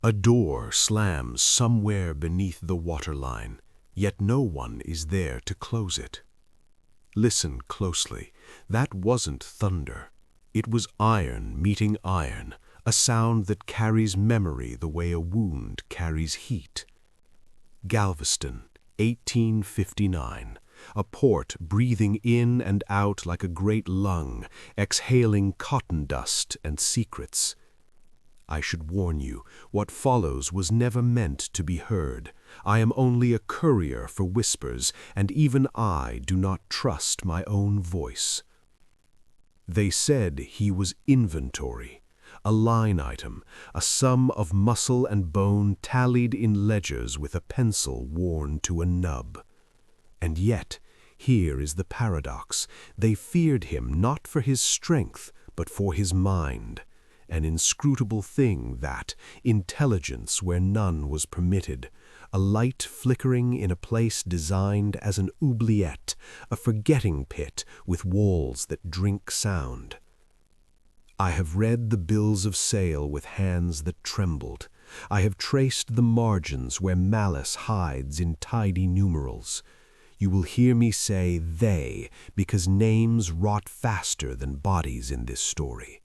A door slams somewhere beneath the waterline, yet no one is there to close it. Listen closely. That wasn't thunder. It was iron meeting iron, a sound that carries memory the way a wound carries heat. Galveston, 1859. A port breathing in and out like a great lung, exhaling cotton dust and secrets. I should warn you, what follows was never meant to be heard. I am only a courier for whispers, and even I do not trust my own voice. They said he was inventory, a line item, a sum of muscle and bone tallied in ledgers with a pencil worn to a nub. And yet, here is the paradox. They feared him not for his strength, but for his mind. An inscrutable thing that, intelligence where none was permitted, a light flickering in a place designed as an oubliette, a forgetting pit with walls that drink sound. I have read the bills of sale with hands that trembled. I have traced the margins where malice hides in tidy numerals. You will hear me say they, because names rot faster than bodies in this story.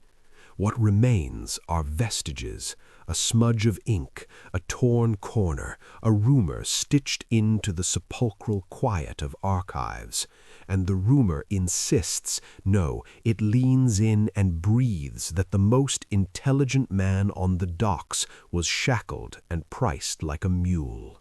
What remains are vestiges, a smudge of ink, a torn corner, a rumor stitched into the sepulchral quiet of archives. And the rumor insists, no, it leans in and breathes that the most intelligent man on the docks was shackled and priced like a mule.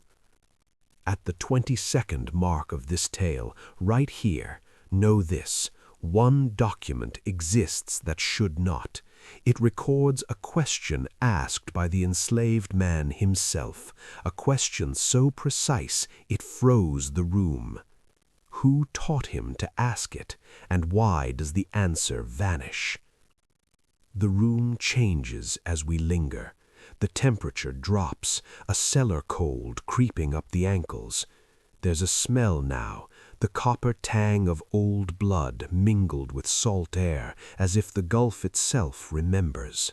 At the 22nd mark of this tale, right here, know this: one document exists that should not. It records a question asked by the enslaved man himself, a question so precise it froze the room. Who taught him to ask it, and why does the answer vanish? The room changes as we linger. The temperature drops, a cellar cold creeping up the ankles. There's a smell now, the copper tang of old blood mingled with salt air, as if the Gulf itself remembers.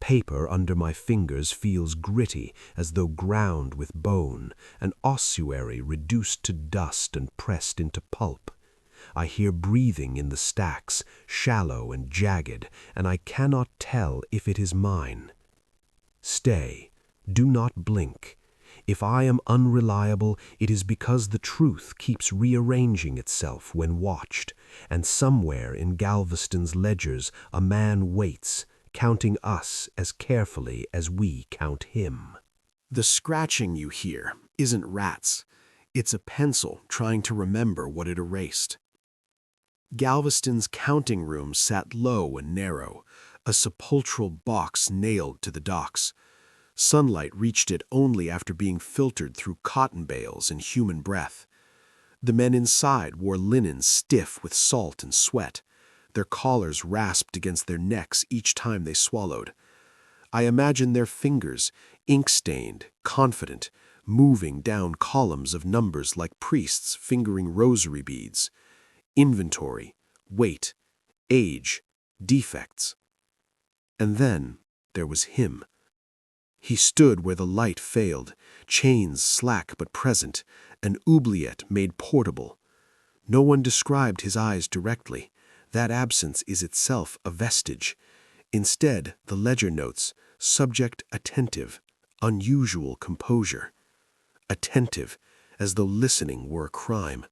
Paper under my fingers feels gritty, as though ground with bone, an ossuary reduced to dust and pressed into pulp. I hear breathing in the stacks, shallow and jagged, and I cannot tell if it is mine. Stay, do not blink. If I am unreliable, it is because the truth keeps rearranging itself when watched, and somewhere in Galveston's ledgers a man waits, counting us as carefully as we count him. The scratching you hear isn't rats. It's a pencil trying to remember what it erased. Galveston's counting room sat low and narrow, a sepulchral box nailed to the docks. Sunlight reached it only after being filtered through cotton bales and human breath. The men inside wore linen stiff with salt and sweat. Their collars rasped against their necks each time they swallowed. I imagine their fingers, ink-stained, confident, moving down columns of numbers like priests fingering rosary beads. Inventory, weight, age, defects. And then there was him. He stood where the light failed, chains slack but present, an oubliette made portable. No one described his eyes directly. That absence is itself a vestige. Instead, the ledger notes, subject attentive, unusual composure. Attentive, as though listening were a crime.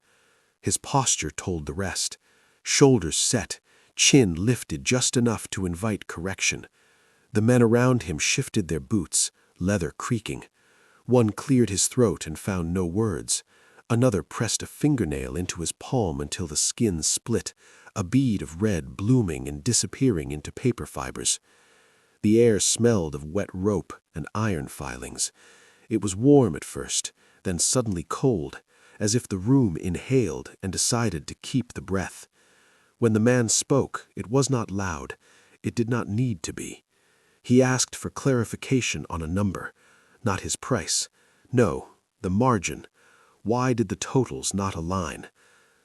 His posture told the rest. Shoulders set, chin lifted just enough to invite correction. The men around him shifted their boots, leather creaking. One cleared his throat and found no words. Another pressed a fingernail into his palm until the skin split, a bead of red blooming and disappearing into paper fibers. The air smelled of wet rope and iron filings. It was warm at first, then suddenly cold, as if the room inhaled and decided to keep the breath. When the man spoke, it was not loud. It did not need to be. He asked for clarification on a number, not his price. No, the margin. Why did the totals not align?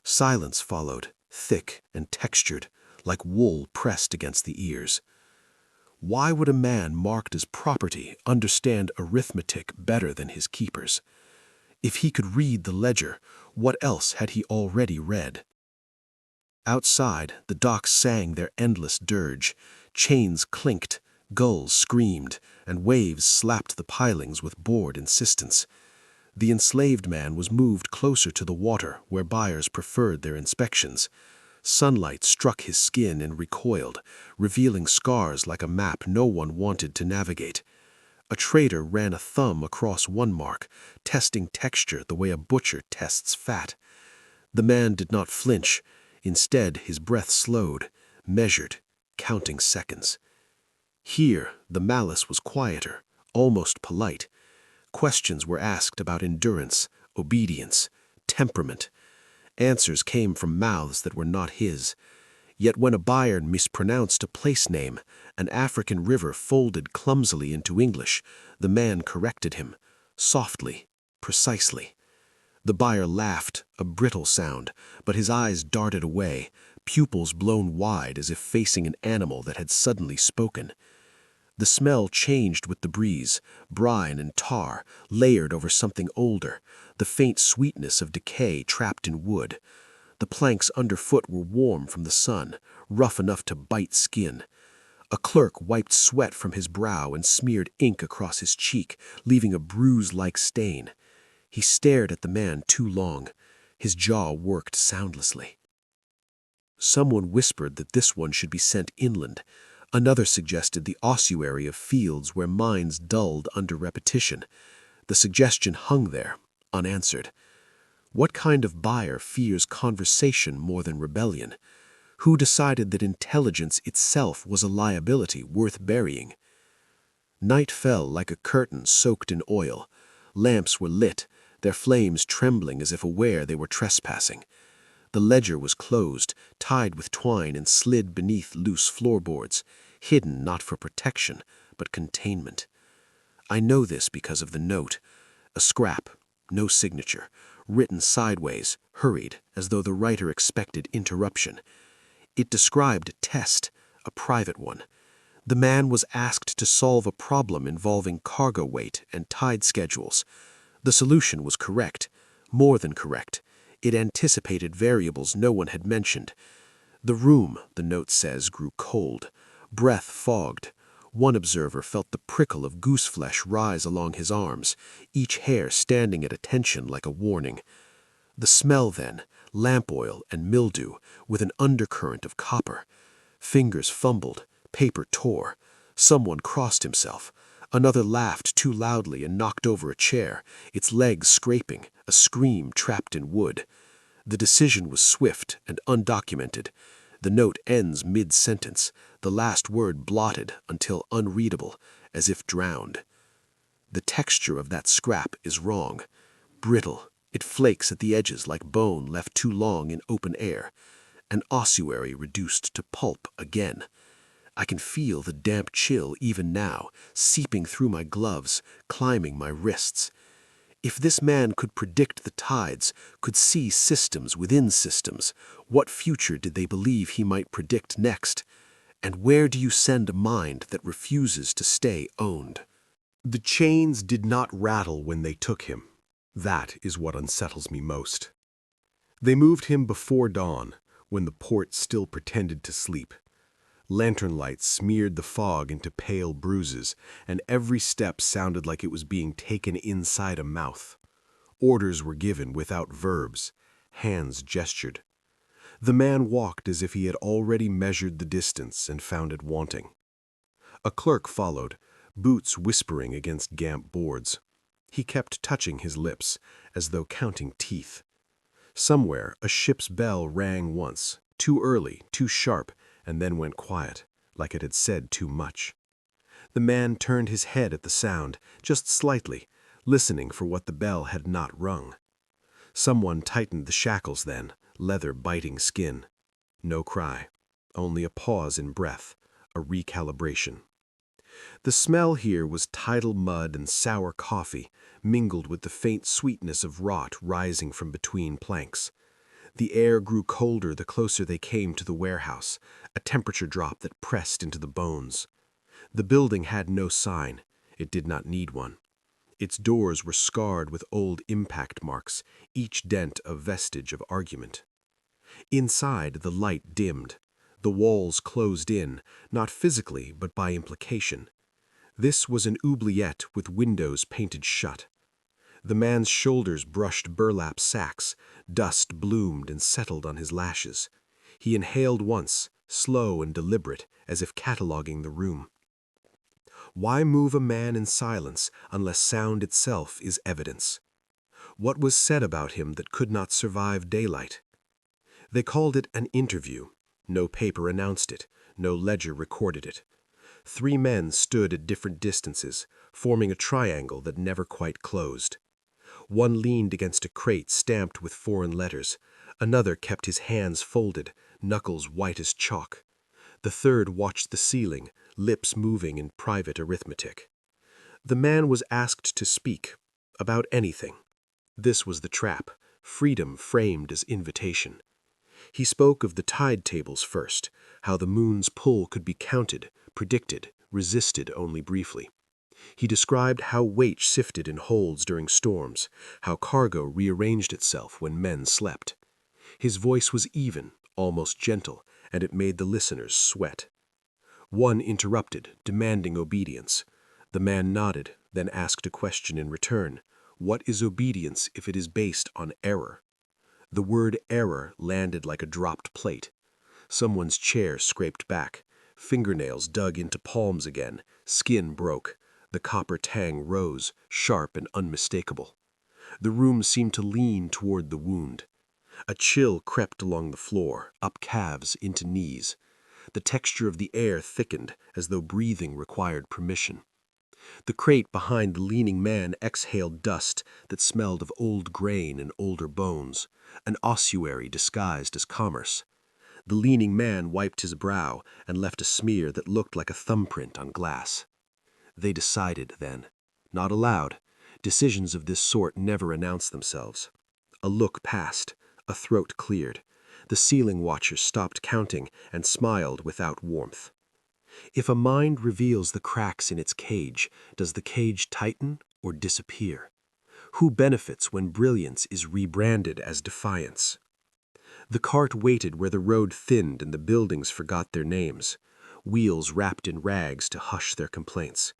Silence followed, thick and textured, like wool pressed against the ears. Why would a man marked as property understand arithmetic better than his keepers? If he could read the ledger, what else had he already read? Outside, the docks sang their endless dirge. Chains clinked, gulls screamed, and waves slapped the pilings with bored insistence. The enslaved man was moved closer to the water where buyers preferred their inspections. Sunlight struck his skin and recoiled, revealing scars like a map no one wanted to navigate. A trader ran a thumb across one mark, testing texture the way a butcher tests fat. The man did not flinch. Instead, his breath slowed, measured, counting seconds. Here, the malice was quieter, almost polite. Questions were asked about endurance, obedience, temperament. Answers came from mouths that were not his. Yet when a buyer mispronounced a place name, an African river folded clumsily into English, the man corrected him, softly, precisely. The buyer laughed, a brittle sound, but his eyes darted away, pupils blown wide as if facing an animal that had suddenly spoken. The smell changed with the breeze, brine and tar, layered over something older, the faint sweetness of decay trapped in wood. The planks underfoot were warm from the sun, rough enough to bite skin. A clerk wiped sweat from his brow and smeared ink across his cheek, leaving a bruise-like stain. He stared at the man too long. His jaw worked soundlessly. Someone whispered that this one should be sent inland. Another suggested the ossuary of fields where minds dulled under repetition. The suggestion hung there, unanswered. What kind of buyer fears conversation more than rebellion? Who decided that intelligence itself was a liability worth burying? Night fell like a curtain soaked in oil. Lamps were lit, their flames trembling as if aware they were trespassing. The ledger was closed, tied with twine and slid beneath loose floorboards, hidden not for protection, but containment. I know this because of the note. A scrap, no signature, written sideways, hurried, as though the writer expected interruption. It described a test, a private one. The man was asked to solve a problem involving cargo weight and tide schedules. The solution was correct, more than correct. It anticipated variables no one had mentioned. The room, the note says, grew cold. Breath fogged. One observer felt the prickle of gooseflesh rise along his arms, each hair standing at attention like a warning. The smell then, lamp oil and mildew, with an undercurrent of copper. Fingers fumbled, paper tore. Someone crossed himself. Another laughed too loudly and knocked over a chair, its legs scraping, a scream trapped in wood. The decision was swift and undocumented. The note ends mid-sentence, the last word blotted until unreadable, as if drowned. The texture of that scrap is wrong. Brittle, it flakes at the edges like bone left too long in open air. An ossuary reduced to pulp again. I can feel the damp chill even now, seeping through my gloves, climbing my wrists. If this man could predict the tides, could see systems within systems, what future did they believe he might predict next? And where do you send a mind that refuses to stay owned? The chains did not rattle when they took him. That is what unsettles me most. They moved him before dawn, when the port still pretended to sleep. Lantern lights smeared the fog into pale bruises, and every step sounded like it was being taken inside a mouth. Orders were given without verbs. Hands gestured. The man walked as if he had already measured the distance and found it wanting. A clerk followed, boots whispering against damp boards. He kept touching his lips, as though counting teeth. Somewhere, a ship's bell rang once, too early, too sharp, and then went quiet, like it had said too much. The man turned his head at the sound, just slightly, listening for what the bell had not rung. Someone tightened the shackles then, leather biting skin. No cry, only a pause in breath, a recalibration. The smell here was tidal mud and sour coffee, mingled with the faint sweetness of rot rising from between planks. The air grew colder the closer they came to the warehouse, a temperature drop that pressed into the bones. The building had no sign. It did not need one. Its doors were scarred with old impact marks, each dent a vestige of argument. Inside, the light dimmed. The walls closed in, not physically, but by implication. This was an oubliette with windows painted shut. The man's shoulders brushed burlap sacks. Dust bloomed and settled on his lashes. He inhaled once, slow and deliberate, as if cataloging the room. Why move a man in silence unless sound itself is evidence? What was said about him that could not survive daylight? They called it an interview. No paper announced it. No ledger recorded it. 3 men stood at different distances, forming a triangle that never quite closed. One leaned against a crate stamped with foreign letters. Another kept his hands folded, knuckles white as chalk. The third watched the ceiling, lips moving in private arithmetic. The man was asked to speak, about anything. This was the trap, freedom framed as invitation. He spoke of the tide tables first, how the moon's pull could be counted, predicted, resisted only briefly. He described how weight shifted in holds during storms, how cargo rearranged itself when men slept. His voice was even, almost gentle, and it made the listeners sweat. One interrupted, demanding obedience. The man nodded, then asked a question in return. What is obedience if it is based on error? The word error landed like a dropped plate. Someone's chair scraped back. Fingernails dug into palms again. Skin broke. The copper tang rose, sharp and unmistakable. The room seemed to lean toward the wound. A chill crept along the floor, up calves into knees. The texture of the air thickened, as though breathing required permission. The crate behind the leaning man exhaled dust that smelled of old grain and older bones, an ossuary disguised as commerce. The leaning man wiped his brow and left a smear that looked like a thumbprint on glass. They decided then. Not aloud. Decisions of this sort never announce themselves. A look passed. A throat cleared. The ceiling watcher stopped counting and smiled without warmth. If a mind reveals the cracks in its cage, does the cage tighten or disappear? Who benefits when brilliance is rebranded as defiance? The cart waited where the road thinned and the buildings forgot their names, wheels wrapped in rags to hush their complaints.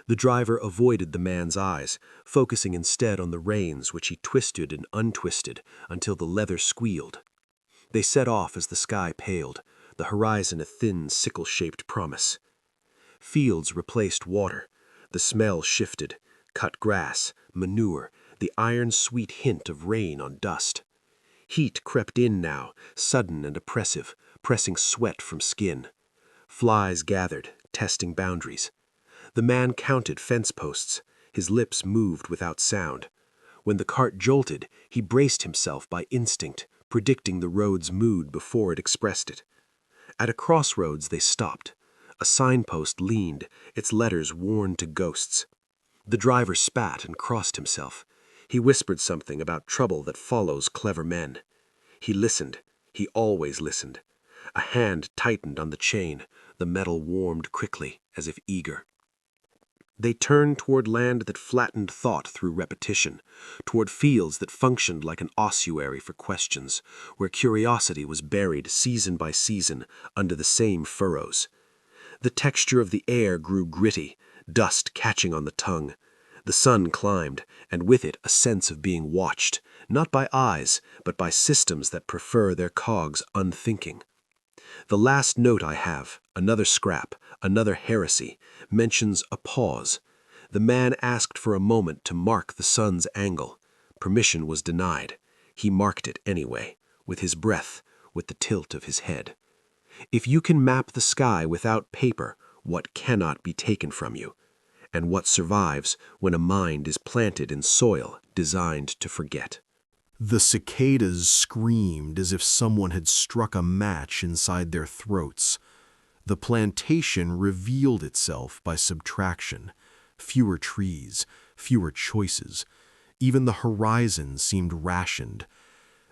The driver avoided the man's eyes, focusing instead on the reins which he twisted and untwisted until the leather squealed. They set off as the sky paled, the horizon a thin, sickle-shaped promise. Fields replaced water. The smell shifted. Cut grass, manure, the iron-sweet hint of rain on dust. Heat crept in now, sudden and oppressive, pressing sweat from skin. Flies gathered, testing boundaries. The man counted fence posts. His lips moved without sound. When the cart jolted, he braced himself by instinct, predicting the road's mood before it expressed it. At a crossroads they stopped. A signpost leaned, its letters worn to ghosts. The driver spat and crossed himself. He whispered something about trouble that follows clever men. He listened. He always listened. A hand tightened on the chain. The metal warmed quickly, as if eager. They turned toward land that flattened thought through repetition, toward fields that functioned like an ossuary for questions, where curiosity was buried season by season under the same furrows. The texture of the air grew gritty, dust catching on the tongue. The sun climbed, and with it a sense of being watched, not by eyes, but by systems that prefer their cogs unthinking. The last note I have, another scrap, another heresy, mentions a pause. The man asked for a moment to mark the sun's angle. Permission was denied. He marked it anyway, with his breath, with the tilt of his head. If you can map the sky without paper, what cannot be taken from you? And what survives when a mind is planted in soil designed to forget? The cicadas screamed as if someone had struck a match inside their throats. The plantation revealed itself by subtraction. Fewer trees, fewer choices. Even the horizon seemed rationed.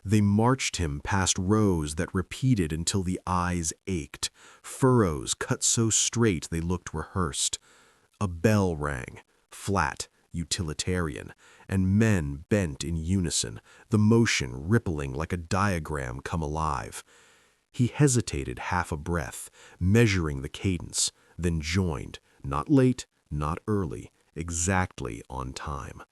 They marched him past rows that repeated until the eyes ached, furrows cut so straight they looked rehearsed. A bell rang, flat, utilitarian, and men bent in unison, the motion rippling like a diagram come alive. He hesitated half a breath, measuring the cadence, then joined, not late, not early, exactly on time.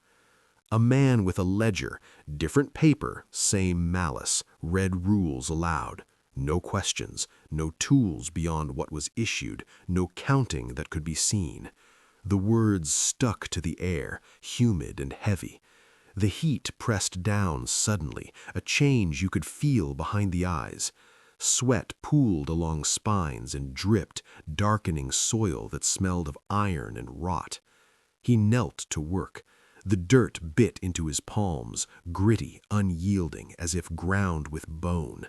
A man with a ledger, different paper, same malice, read rules aloud. No questions, no tools beyond what was issued, no counting that could be seen. The words stuck to the air, humid and heavy. The heat pressed down suddenly, a change you could feel behind the eyes. Sweat pooled along spines and dripped, darkening soil that smelled of iron and rot. He knelt to work. The dirt bit into his palms, gritty, unyielding, as if ground with bone.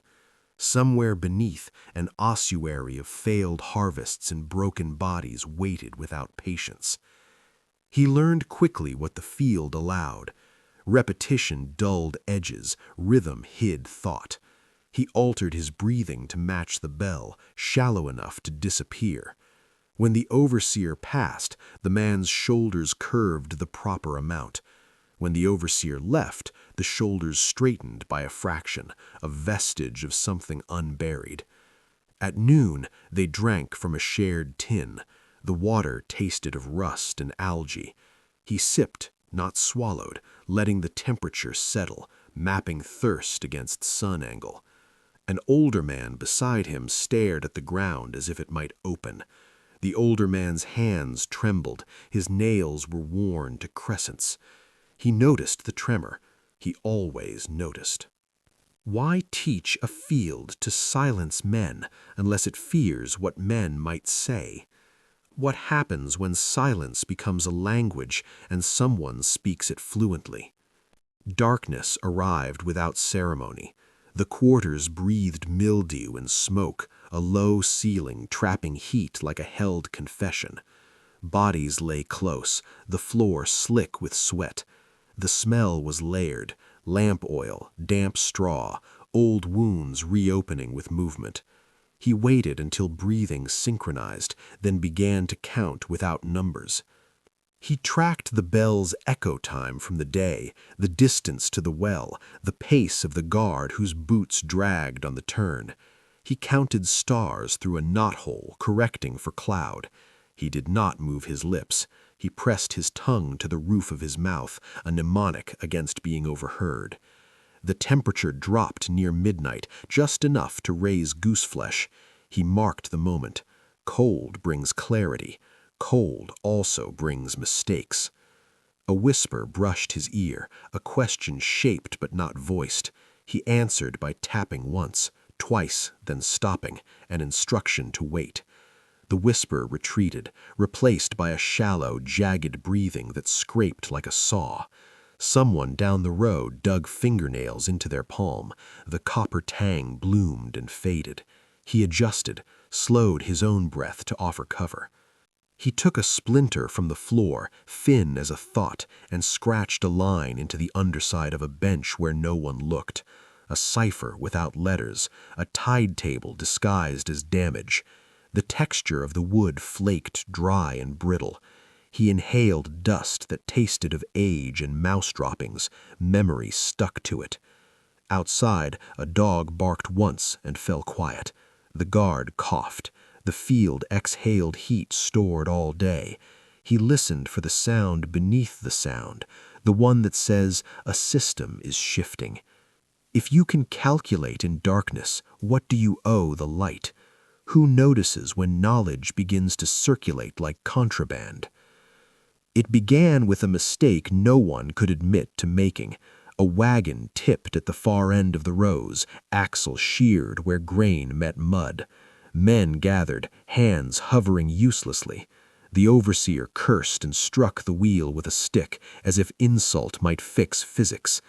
Somewhere beneath, an ossuary of failed harvests and broken bodies waited without patience. He learned quickly what the field allowed. Repetition dulled edges, rhythm hid thought. He altered his breathing to match the bell, shallow enough to disappear. When the overseer passed, the man's shoulders curved the proper amount. When the overseer left, the shoulders straightened by a fraction, a vestige of something unburied. At noon, they drank from a shared tin. The water tasted of rust and algae. He sipped, not swallowed, letting the temperature settle, mapping thirst against sun angle. An older man beside him stared at the ground as if it might open. The older man's hands trembled, his nails were worn to crescents. He noticed the tremor. He always noticed. Why teach a field to silence men unless it fears what men might say? What happens when silence becomes a language and someone speaks it fluently? Darkness arrived without ceremony. The quarters breathed mildew and smoke, a low ceiling trapping heat like a held confession. Bodies lay close, the floor slick with sweat. The smell was layered, lamp oil, damp straw, old wounds reopening with movement. He waited until breathing synchronized, then began to count without numbers. He tracked the bell's echo time from the day, the distance to the well, the pace of the guard whose boots dragged on the turn. He counted stars through a knothole, correcting for cloud. He did not move his lips. He pressed his tongue to the roof of his mouth, a mnemonic against being overheard. The temperature dropped near midnight, just enough to raise gooseflesh. He marked the moment. Cold brings clarity. Cold also brings mistakes. A whisper brushed his ear, a question shaped but not voiced. He answered by tapping once, twice, then stopping, an instruction to wait. The whisper retreated, replaced by a shallow, jagged breathing that scraped like a saw. Someone down the road dug fingernails into their palm. The copper tang bloomed and faded. He adjusted, slowed his own breath to offer cover. He took a splinter from the floor, thin as a thought, and scratched a line into the underside of a bench where no one looked. A cipher without letters, a tide table disguised as damage. The texture of the wood flaked dry and brittle. He inhaled dust that tasted of age and mouse droppings. Memory stuck to it. Outside, a dog barked once and fell quiet. The guard coughed. The field exhaled heat stored all day. He listened for the sound beneath the sound, the one that says a system is shifting. If you can calculate in darkness, what do you owe the light? Who notices when knowledge begins to circulate like contraband? It began with a mistake no one could admit to making. A wagon tipped at the far end of the rows, axle sheared where grain met mud. Men gathered, hands hovering uselessly. The overseer cursed and struck the wheel with a stick, as if insult might fix physics.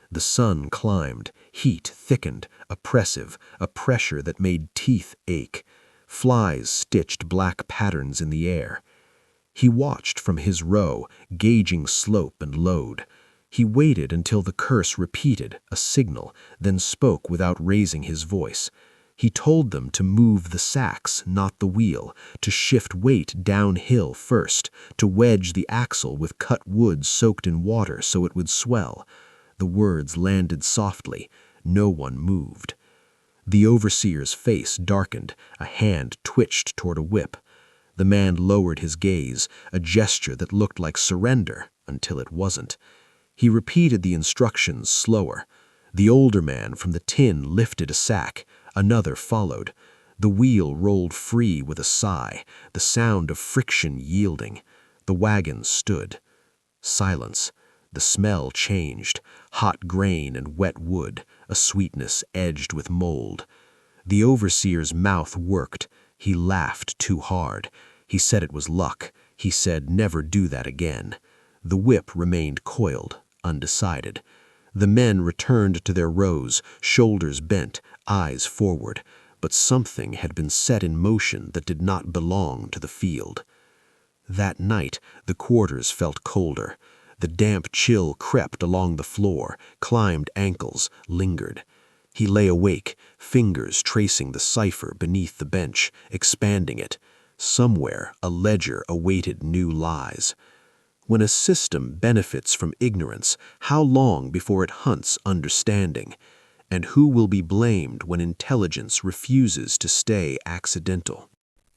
The sun climbed, heat thickened, oppressive, a pressure that made teeth ache. Flies stitched black patterns in the air. He watched from his row, gauging slope and load. He waited until the curse repeated, a signal, then spoke without raising his voice. He told them to move the sacks, not the wheel, to shift weight downhill first, to wedge the axle with cut wood soaked in water so it would swell. The words landed softly. No one moved. The overseer's face darkened. A hand twitched toward a whip. The man lowered his gaze, a gesture that looked like surrender until it wasn't. He repeated the instructions slower. The older man from the tin lifted a sack. Another followed. The wheel rolled free with a sigh, the sound of friction yielding. The wagon stood. Silence. The smell changed. Hot grain and wet wood, a sweetness edged with mold. The overseer's mouth worked. He laughed too hard. He said it was luck. He said never do that again. The whip remained coiled, undecided. The men returned to their rows, shoulders bent, eyes forward, but something had been set in motion that did not belong to the field. That night, the quarters felt colder. The damp chill crept along the floor, climbed ankles, lingered. He lay awake, fingers tracing the cipher beneath the bench, expanding it. Somewhere, a ledger awaited new lies. When a system benefits from ignorance, how long before it hunts understanding? And who will be blamed when intelligence refuses to stay accidental?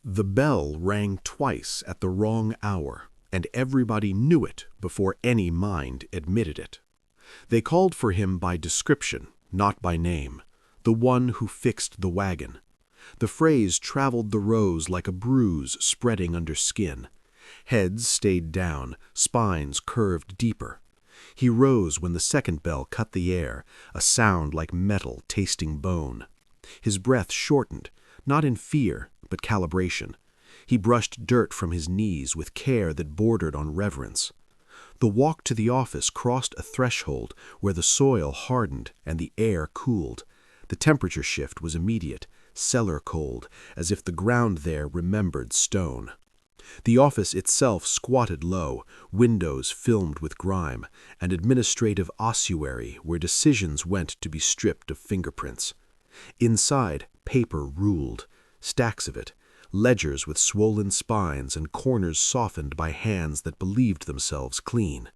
The bell rang twice at the wrong hour, and everybody knew it before any mind admitted it. They called for him by description, not by name, the one who fixed the wagon. The phrase traveled the rows like a bruise spreading under skin. Heads stayed down, spines curved deeper. He rose when the second bell cut the air, a sound like metal tasting bone. His breath shortened, not in fear, but calibration. He brushed dirt from his knees with care that bordered on reverence. The walk to the office crossed a threshold where the soil hardened and the air cooled. The temperature shift was immediate, cellar cold, as if the ground there remembered stone. The office itself squatted low, windows filmed with grime, an administrative ossuary where decisions went to be stripped of fingerprints. Inside, paper ruled, stacks of it, ledgers with swollen spines and corners softened by hands that believed themselves clean.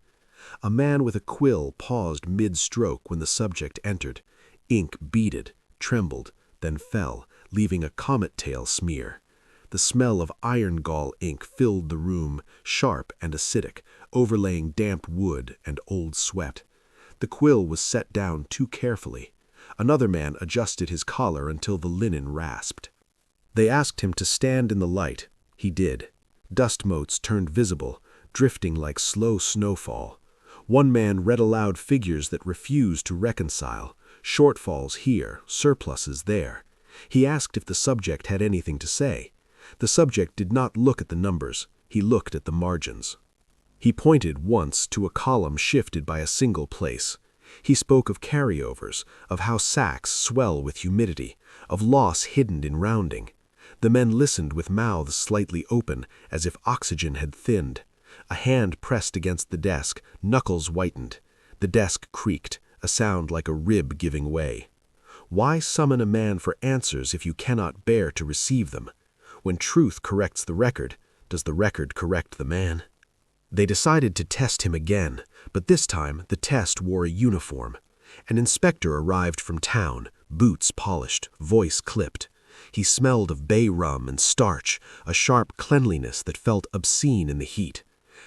A man with a quill paused mid-stroke when the subject entered. Ink beaded, trembled, then fell, leaving a comet-tail smear. The smell of iron gall ink filled the room, sharp and acidic, overlaying damp wood and old sweat. The quill was set down too carefully. Another man adjusted his collar until the linen rasped. They asked him to stand in the light. He did. Dust motes turned visible, drifting like slow snowfall. One man read aloud figures that refused to reconcile, shortfalls here, surpluses there. He asked if the subject had anything to say. The subject did not look at the numbers. He looked at the margins. He pointed once to a column shifted by a single place. He spoke of carryovers, of how sacks swell with humidity, of loss hidden in rounding. The men listened with mouths slightly open, as if oxygen had thinned. A hand pressed against the desk, knuckles whitened. The desk creaked, a sound like a rib giving way. Why summon a man for answers if you cannot bear to receive them? When truth corrects the record, does the record correct the man? They decided to test him again, but this time the test wore a uniform. An inspector arrived from town, boots polished, voice clipped. He smelled of bay rum and starch, a sharp cleanliness that felt obscene in the heat.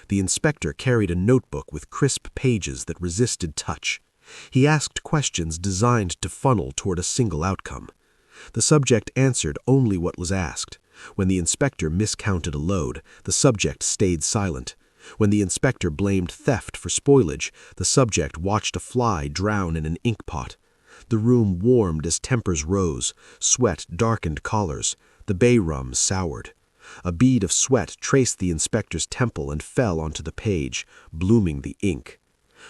The inspector carried a notebook with crisp pages that resisted touch. He asked questions designed to funnel toward a single outcome. The subject answered only what was asked. When the inspector miscounted a load, the subject stayed silent. When the inspector blamed theft for spoilage, the subject watched a fly drown in an ink pot. The room warmed as tempers rose, sweat darkened collars, the bay rum soured. A bead of sweat traced the inspector's temple and fell onto the page, blooming the ink.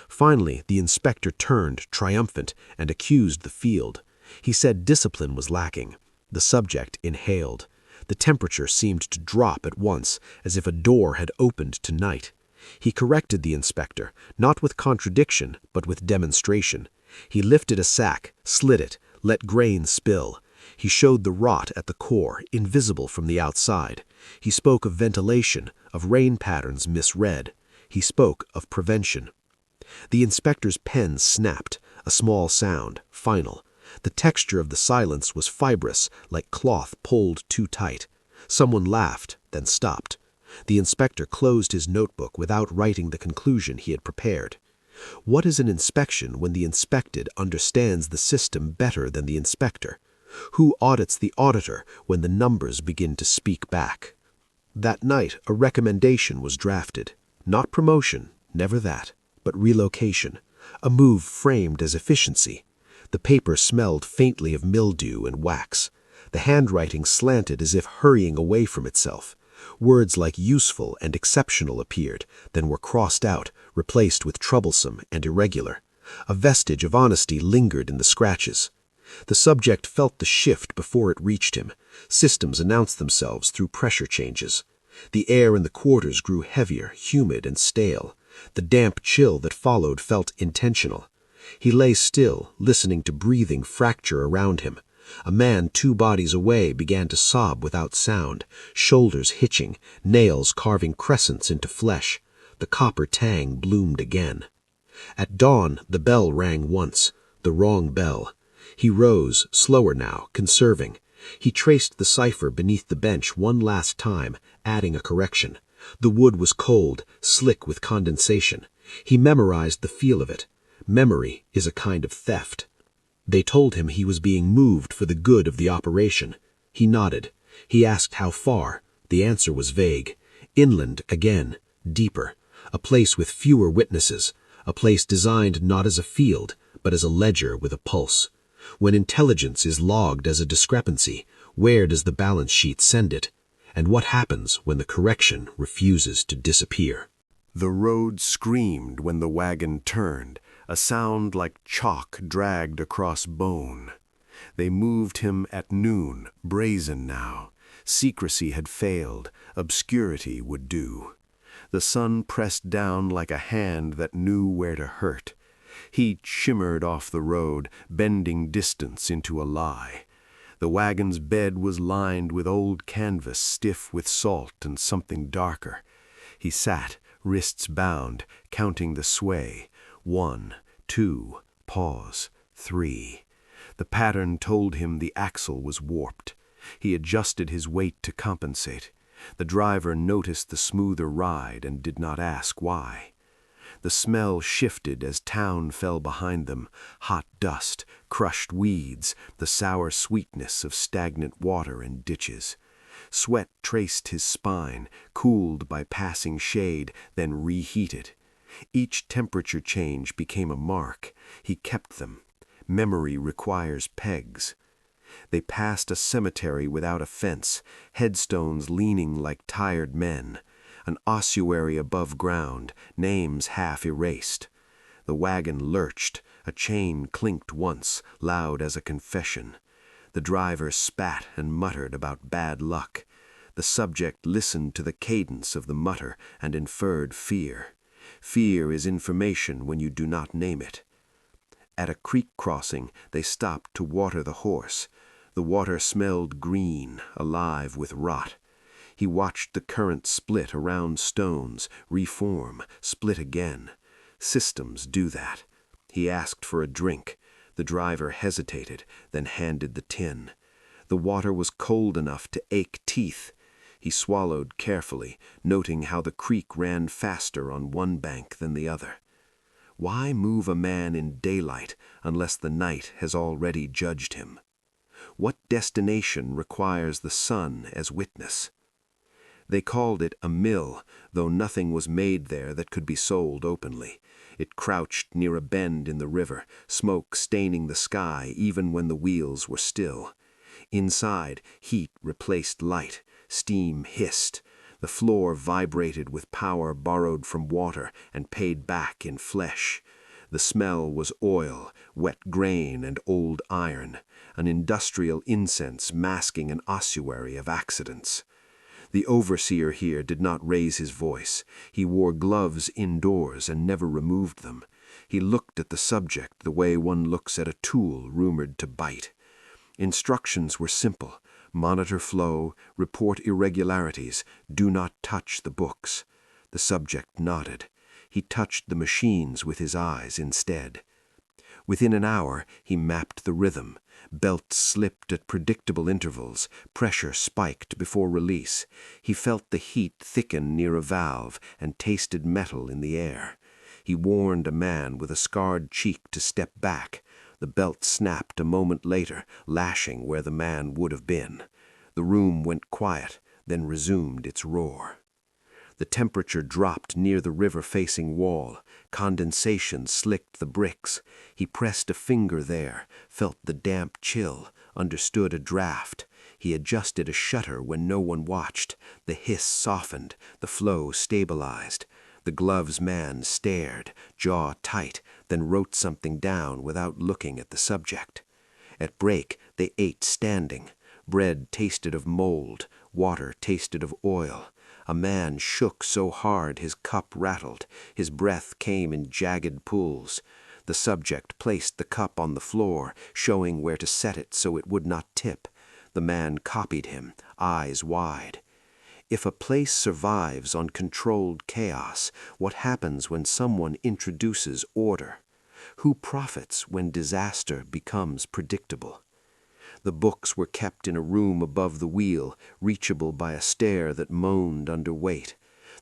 Finally, the inspector turned, triumphant, and accused the field. He said discipline was lacking. The subject inhaled. The temperature seemed to drop at once, as if a door had opened to night. He corrected the inspector, not with contradiction, but with demonstration. He lifted a sack, slid it, let grain spill. He showed the rot at the core, invisible from the outside. He spoke of ventilation, of rain patterns misread. He spoke of prevention. The inspector's pen snapped, a small sound, final. The texture of the silence was fibrous, like cloth pulled too tight. Someone laughed, then stopped. The inspector closed his notebook without writing the conclusion he had prepared. What is an inspection when the inspected understands the system better than the inspector? Who audits the auditor when the numbers begin to speak back? That night, a recommendation was drafted. Not promotion, never that, but relocation. A move framed as efficiency. The paper smelled faintly of mildew and wax. The handwriting slanted as if hurrying away from itself. Words like useful and exceptional appeared, then were crossed out, replaced with troublesome and irregular. A vestige of honesty lingered in the scratches. The subject felt the shift before it reached him. Systems announced themselves through pressure changes. The air in the quarters grew heavier, humid, and stale. The damp chill that followed felt intentional. He lay still, listening to breathing fracture around him. A man 2 bodies away began to sob without sound, shoulders hitching, nails carving crescents into flesh. The copper tang bloomed again. At dawn, the bell rang once, the wrong bell. He rose, slower now, conserving. He traced the cipher beneath the bench one last time, adding a correction. The wood was cold, slick with condensation. He memorized the feel of it. Memory is a kind of theft. They told him he was being moved for the good of the operation. He nodded. He asked how far. The answer was vague. Inland again, deeper. A place with fewer witnesses. A place designed not as a field, but as a ledger with a pulse. When intelligence is logged as a discrepancy, where does the balance sheet send it? And what happens when the correction refuses to disappear? The road screamed when the wagon turned, a sound like chalk dragged across bone. They moved him at noon, brazen now. Secrecy had failed, obscurity would do. The sun pressed down like a hand that knew where to hurt. Heat shimmered off the road, bending distance into a lie. The wagon's bed was lined with old canvas, stiff with salt and something darker. He sat, wrists bound, counting the sway. 1, 2, pause, 3. The pattern told him the axle was warped. He adjusted his weight to compensate. The driver noticed the smoother ride and did not ask why. The smell shifted as town fell behind them, hot dust, crushed weeds, the sour sweetness of stagnant water in ditches. Sweat traced his spine, cooled by passing shade, then reheated. Each temperature change became a mark. He kept them. Memory requires pegs. They passed a cemetery without a fence, headstones leaning like tired men. An ossuary above ground, names half erased. The wagon lurched, a chain clinked once, loud as a confession. The driver spat and muttered about bad luck. The subject listened to the cadence of the mutter and inferred fear. Fear is information when you do not name it. At a creek crossing, they stopped to water the horse. The water smelled green, alive with rot. He watched the current split around stones, reform, split again. Systems do that. He asked for a drink. The driver hesitated, then handed the tin. The water was cold enough to ache teeth. He swallowed carefully, noting how the creek ran faster on one bank than the other. Why move a man in daylight unless the night has already judged him? What destination requires the sun as witness? They called it a mill, though nothing was made there that could be sold openly. It crouched near a bend in the river, smoke staining the sky even when the wheels were still. Inside, heat replaced light, steam hissed. The floor vibrated with power borrowed from water and paid back in flesh. The smell was oil, wet grain, and old iron, an industrial incense masking an ossuary of accidents. The overseer here did not raise his voice. He wore gloves indoors and never removed them. He looked at the subject the way one looks at a tool rumored to bite. Instructions were simple. Monitor flow, report irregularities, do not touch the books. The subject nodded. He touched the machines with his eyes instead. Within an hour, he mapped the rhythm. Belts slipped at predictable intervals. Pressure spiked before release. He felt the heat thicken near a valve and tasted metal in the air. He warned a man with a scarred cheek to step back. The belt snapped a moment later, lashing where the man would have been. The room went quiet, then resumed its roar. The temperature dropped near the river-facing wall. Condensation slicked the bricks. He pressed a finger there, felt the damp chill, understood a draft. He adjusted a shutter when no one watched. The hiss softened, the flow stabilized. The gloves man stared, jaw tight, then wrote something down without looking at the subject. At break, they ate standing. Bread tasted of mold, water tasted of oil. A man shook so hard his cup rattled. His breath came in jagged pools. The subject placed the cup on the floor, showing where to set it so it would not tip. The man copied him, eyes wide. If a place survives on controlled chaos, what happens when someone introduces order? Who profits when disaster becomes predictable? The books were kept in a room above the wheel, reachable by a stair that moaned under weight.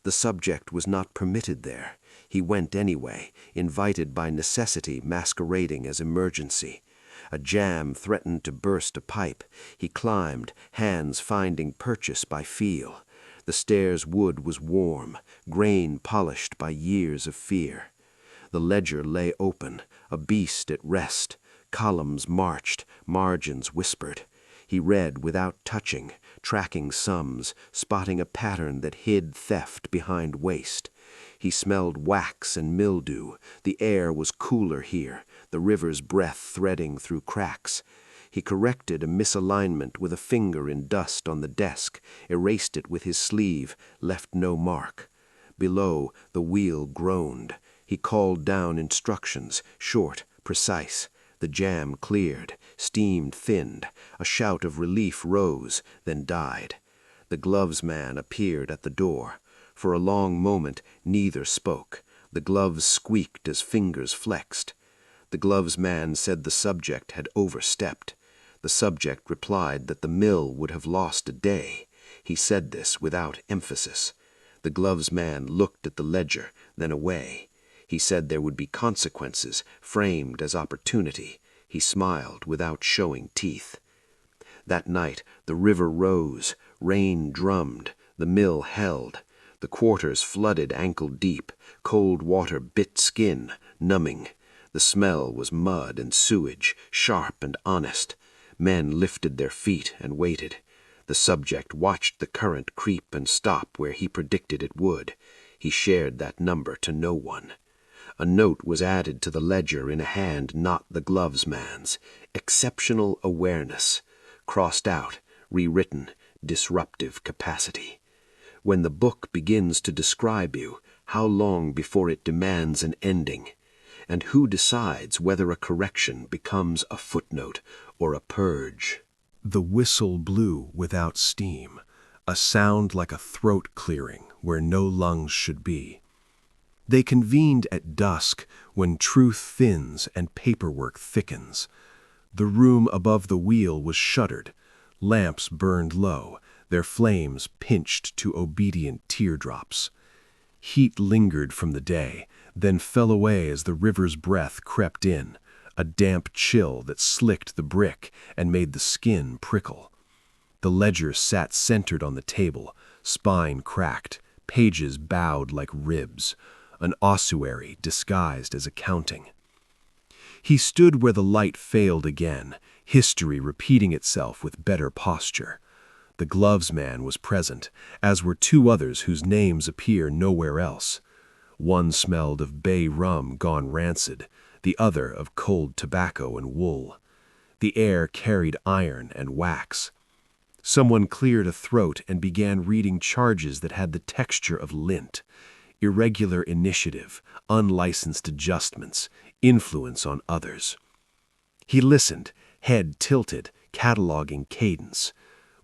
The subject was not permitted there. He went anyway, invited by necessity masquerading as emergency. A jam threatened to burst a pipe. He climbed, hands finding purchase by feel. The stair's wood was warm, grain polished by years of fear. The ledger lay open, a beast at rest. Columns marched, margins whispered. He read without touching, tracking sums, spotting a pattern that hid theft behind waste. He smelled wax and mildew. The air was cooler here, the river's breath threading through cracks. He corrected a misalignment with a finger in dust on the desk, erased it with his sleeve, left no mark. Below, the wheel groaned. He called down instructions, short, precise. The jam cleared, steam thinned. A shout of relief rose, then died. The gloves man appeared at the door. For a long moment, neither spoke. The gloves squeaked as fingers flexed. The gloves man said the subject had overstepped. The subject replied that the mill would have lost a day. He said this without emphasis. The gloves man looked at the ledger, then away. He said there would be consequences, framed as opportunity. He smiled without showing teeth. That night, the river rose, rain drummed, the mill held. The quarters flooded ankle deep, cold water bit skin, numbing. The smell was mud and sewage, sharp and honest. Men lifted their feet and waited. The subject watched the current creep and stop where he predicted it would. He shared that number to no one. A note was added to the ledger in a hand not the gloves man's. Exceptional awareness. Crossed out, rewritten, disruptive capacity. When the book begins to describe you, how long before it demands an ending? And who decides whether a correction becomes a footnote or a purge? The whistle blew without steam, a sound like a throat clearing where no lungs should be. They convened at dusk when truth thins and paperwork thickens. The room above the wheel was shuttered. Lamps burned low, their flames pinched to obedient teardrops. Heat lingered from the day, then fell away as the river's breath crept in, a damp chill that slicked the brick and made the skin prickle. The ledger sat centered on the table, spine cracked, pages bowed like ribs, an ossuary disguised as accounting. He stood where the light failed again, history repeating itself with better posture. The gloves man was present, as were two others whose names appear nowhere else. One smelled of bay rum gone rancid, the other of cold tobacco and wool. The air carried iron and wax. Someone cleared a throat and began reading charges that had the texture of lint. Irregular initiative, unlicensed adjustments, influence on others. He listened, head tilted, cataloging cadence.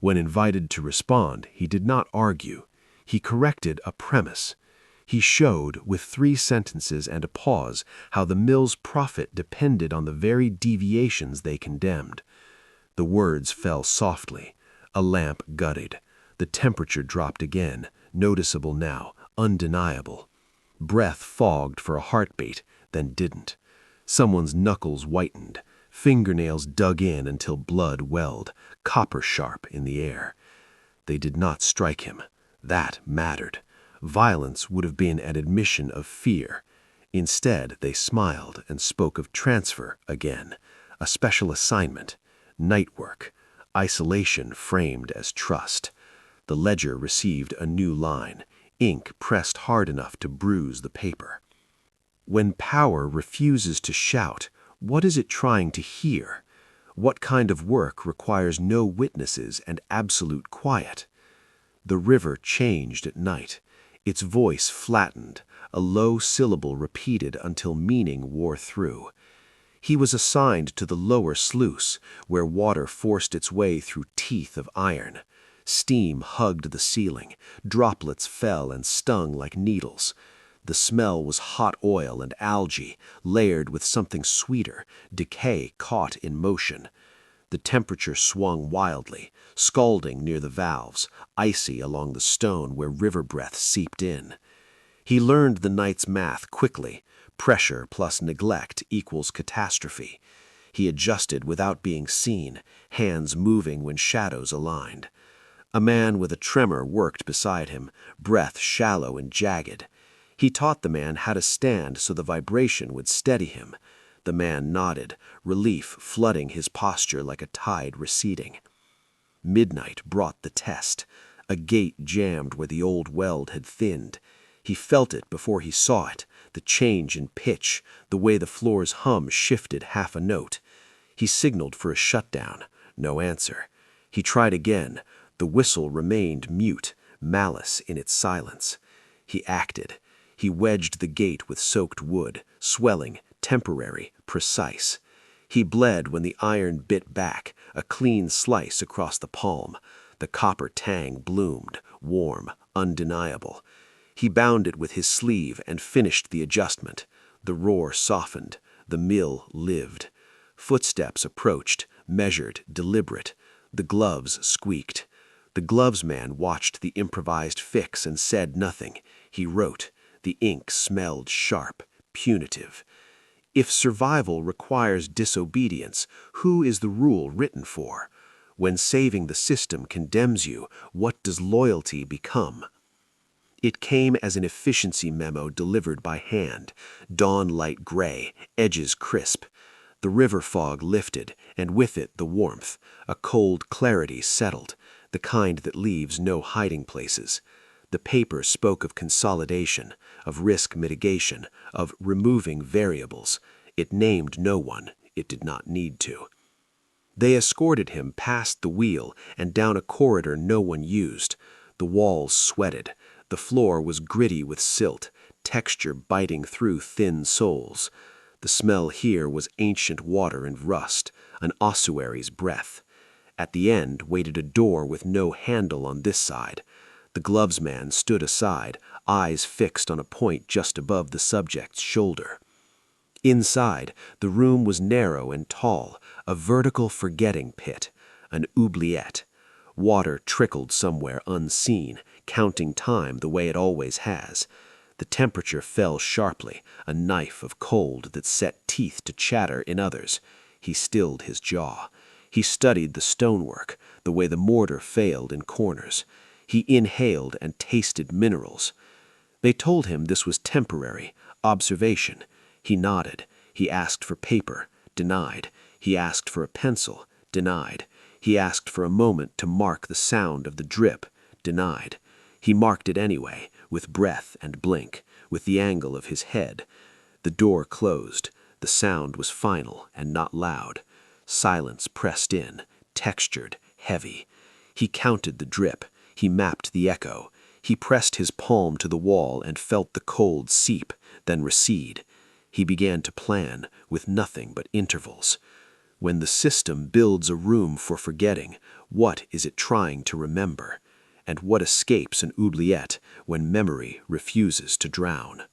When invited to respond, he did not argue. He corrected a premise. He showed, with 3 sentences and a pause, how the mill's profit depended on the very deviations they condemned. The words fell softly. A lamp gutted. The temperature dropped again, noticeable now, undeniable. Breath fogged for a heartbeat, then didn't. Someone's knuckles whitened. Fingernails dug in until blood welled, copper-sharp in the air. They did not strike him. That mattered. Violence would have been an admission of fear. Instead, they smiled and spoke of transfer again, a special assignment, night work, isolation framed as trust. The ledger received a new line, ink pressed hard enough to bruise the paper. When power refuses to shout, what is it trying to hear? What kind of work requires no witnesses and absolute quiet? The river changed at night. Its voice flattened, a low syllable repeated until meaning wore through. He was assigned to the lower sluice, where water forced its way through teeth of iron. Steam hugged the ceiling, droplets fell and stung like needles. The smell was hot oil and algae, layered with something sweeter, decay caught in motion. The temperature swung wildly, scalding near the valves, icy along the stone where river breath seeped in. He learned the night's math quickly. Pressure plus neglect equals catastrophe. He adjusted without being seen, hands moving when shadows aligned. A man with a tremor worked beside him, breath shallow and jagged. He taught the man how to stand so the vibration would steady him. The man nodded, relief flooding his posture like a tide receding. Midnight brought the test. A gate jammed where the old weld had thinned. He felt it before he saw it, the change in pitch, the way the floor's hum shifted half a note. He signaled for a shutdown. No answer. He tried again. The whistle remained mute, malice in its silence. He acted. He wedged the gate with soaked wood, swelling, temporary, precise. He bled when the iron bit back, a clean slice across the palm. The copper tang bloomed, warm, undeniable. He bound it with his sleeve and finished the adjustment. The roar softened. The mill lived. Footsteps approached, measured, deliberate. The gloves squeaked. The gloves man watched the improvised fix and said nothing. He wrote. The ink smelled sharp, punitive. If survival requires disobedience, who is the rule written for? When saving the system condemns you, what does loyalty become? It came as an efficiency memo delivered by hand, dawn light gray, edges crisp. The river fog lifted, and with it the warmth. A cold clarity settled, the kind that leaves no hiding places. The paper spoke of consolidation, of risk mitigation, of removing variables. It named no one. It did not need to. They escorted him past the wheel and down a corridor no one used. The walls sweated. The floor was gritty with silt, texture biting through thin soles. The smell here was ancient water and rust, an ossuary's breath. At the end waited a door with no handle on this side. The gloves man stood aside, eyes fixed on a point just above the subject's shoulder. Inside, the room was narrow and tall, a vertical forgetting pit, an oubliette. Water trickled somewhere unseen, counting time the way it always has. The temperature fell sharply, a knife of cold that set teeth to chatter in others. He stilled his jaw. He studied the stonework, the way the mortar failed in corners. He inhaled and tasted minerals. They told him this was temporary, observation. He nodded. He asked for paper, denied. He asked for a pencil, denied. He asked for a moment to mark the sound of the drip, denied. He marked it anyway, with breath and blink, with the angle of his head. The door closed. The sound was final and not loud. Silence pressed in, textured, heavy. He counted the drip. He mapped the echo. He pressed his palm to the wall and felt the cold seep, then recede. He began to plan, with nothing but intervals. When the system builds a room for forgetting, what is it trying to remember? And what escapes an oubliette when memory refuses to drown?